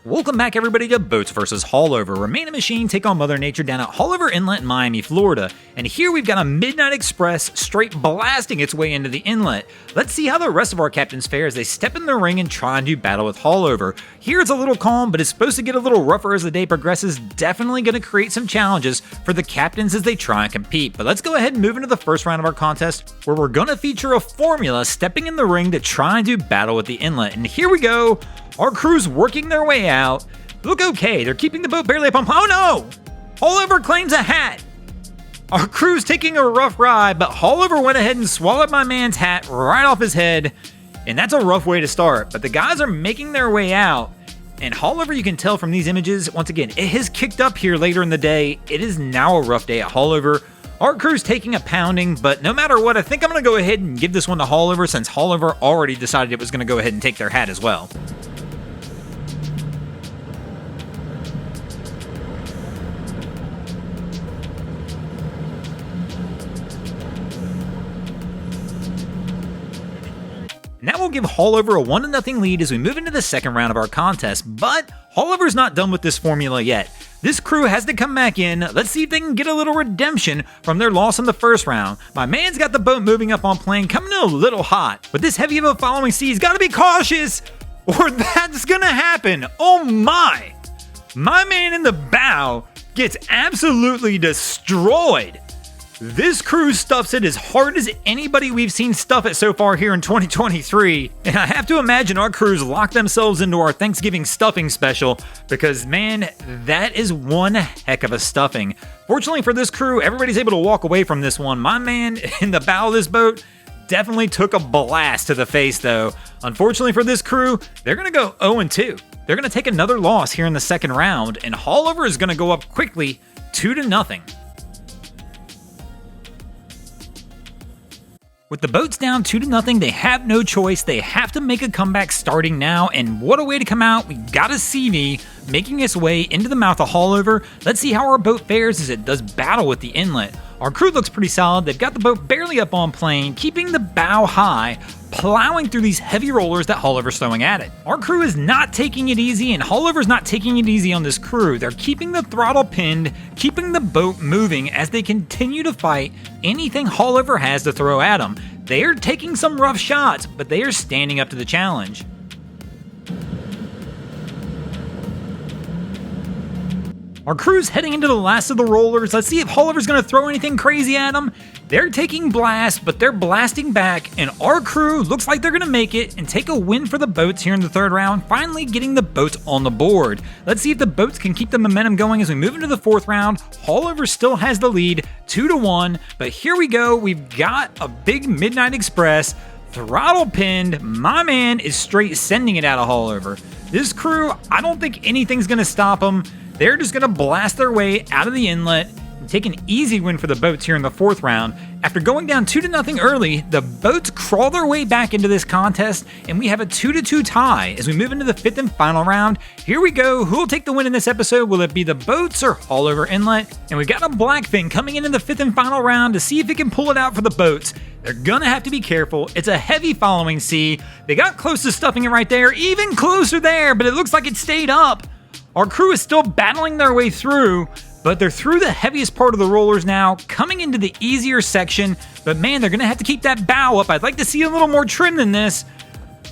Welcome back everybody to Boats vs. Haulover, where Man and Machine take on Mother Nature down at Haulover Inlet in Miami, Florida. And here we've got a Midnight Express straight blasting its way into the inlet. Let's see how the rest of our captains fare as they step in the ring and try and do battle with Haulover. Here it's a little calm, but it's supposed to get a little rougher as the day progresses, definitely going to create some challenges for the captains as they try and compete. But let's go ahead and move into the first round of our contest, where we're going to feature a formula stepping in the ring to try and do battle with the inlet. And here we go. Our crew's working their way out. Look okay, they're keeping the boat barely up on... Oh no! Haulover claims a hat! Our crew's taking a rough ride, but Haulover went ahead and swallowed my man's hat right off his head. And that's a rough way to start, but the guys are making their way out. And Haulover, you can tell from these images, once again, it has kicked up here later in the day. It is now a rough day at Haulover. Our crew's taking a pounding, but no matter what, I think I'm going to go ahead and give this one to Haulover since Haulover already decided it was going to go ahead and take their hat as well. Now we'll give Haulover a 1-0 lead as we move into the second round of our contest, but Haulover's not done with this formula yet. This crew has to come back in. Let's see if they can get a little redemption from their loss in the first round. My man's got the boat moving up on plane, coming in a little hot. With this heavy of a following sea, he's got to be cautious or that's gonna happen. Oh my! My man in the bow gets absolutely destroyed. This crew stuffs it as hard as anybody we've seen stuff it so far here in 2023. And I have to imagine our crews locked themselves into our Thanksgiving stuffing special because, man, that is one heck of a stuffing. Fortunately for this crew, everybody's able to walk away from this one. My man in the bow of this boat definitely took a blast to the face, though. Unfortunately for this crew, they're going to go 0-2. They're going to take another loss here in the second round, and Haulover is going to go up quickly 2-0. With the boats down 2-0, they have no choice. They have to make a comeback starting now, and what a way to come out. We got a CV making its way into the mouth of Haulover. Let's see how our boat fares as it does battle with the inlet. Our crew looks pretty solid. They've got the boat barely up on plane, keeping the bow high, plowing through these heavy rollers that Haulover's throwing at it. Our crew is not taking it easy, and Haulover's not taking it easy on this crew. They're keeping the throttle pinned, keeping the boat moving as they continue to fight anything Haulover has to throw at them. They are taking some rough shots, but they are standing up to the challenge. Our crew's heading into the last of the rollers. Let's see if Haulover's going to throw anything crazy at them. They're taking blasts, but they're blasting back, and our crew looks like they're going to make it and take a win for the boats here in the third round, finally getting the boats on the board. Let's see if the boats can keep the momentum going as we move into the fourth round. Haulover still has the lead, 2-1, but here we go. We've got a big Midnight Express, throttle pinned. My man is straight sending it out of Haulover. This crew, I don't think anything's going to stop them. They're just going to blast their way out of the inlet and take an easy win for the boats here in the fourth round. After going down 2-0 early, the boats crawl their way back into this contest, and we have a 2-2 tie as we move into the fifth and final round. Here we go. Who will take the win in this episode? Will it be the boats or Haulover Inlet? And we've got a Blackfin coming into the fifth and final round to see if it can pull it out for the boats. They're gonna have to be careful. It's a heavy following sea. They got close to stuffing it right there, even closer there, but it looks like it stayed up. Our crew is still battling their way through, but they're through the heaviest part of the rollers now, coming into the easier section, but man, they're gonna have to keep that bow up. I'd like to see a little more trim than this.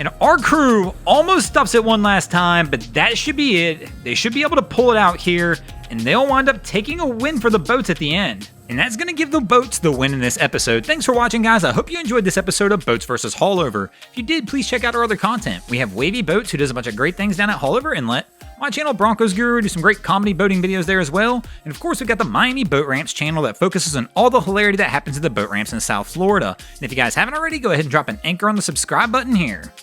And our crew almost stuffs it one last time, but that should be it. They should be able to pull it out here, and they'll wind up taking a win for the boats at the end. And that's going to give the boats the win in this episode. Thanks for watching, guys. I hope you enjoyed this episode of Boats vs. Haulover. If you did, please check out our other content. We have Wavy Boats, who does a bunch of great things down at Haulover Inlet. My channel, Broncos Guru, do some great comedy boating videos there as well. And of course, we've got the Miami Boat Ramps channel that focuses on all the hilarity that happens at the boat ramps in South Florida. And if you guys haven't already, go ahead and drop an anchor on the subscribe button here.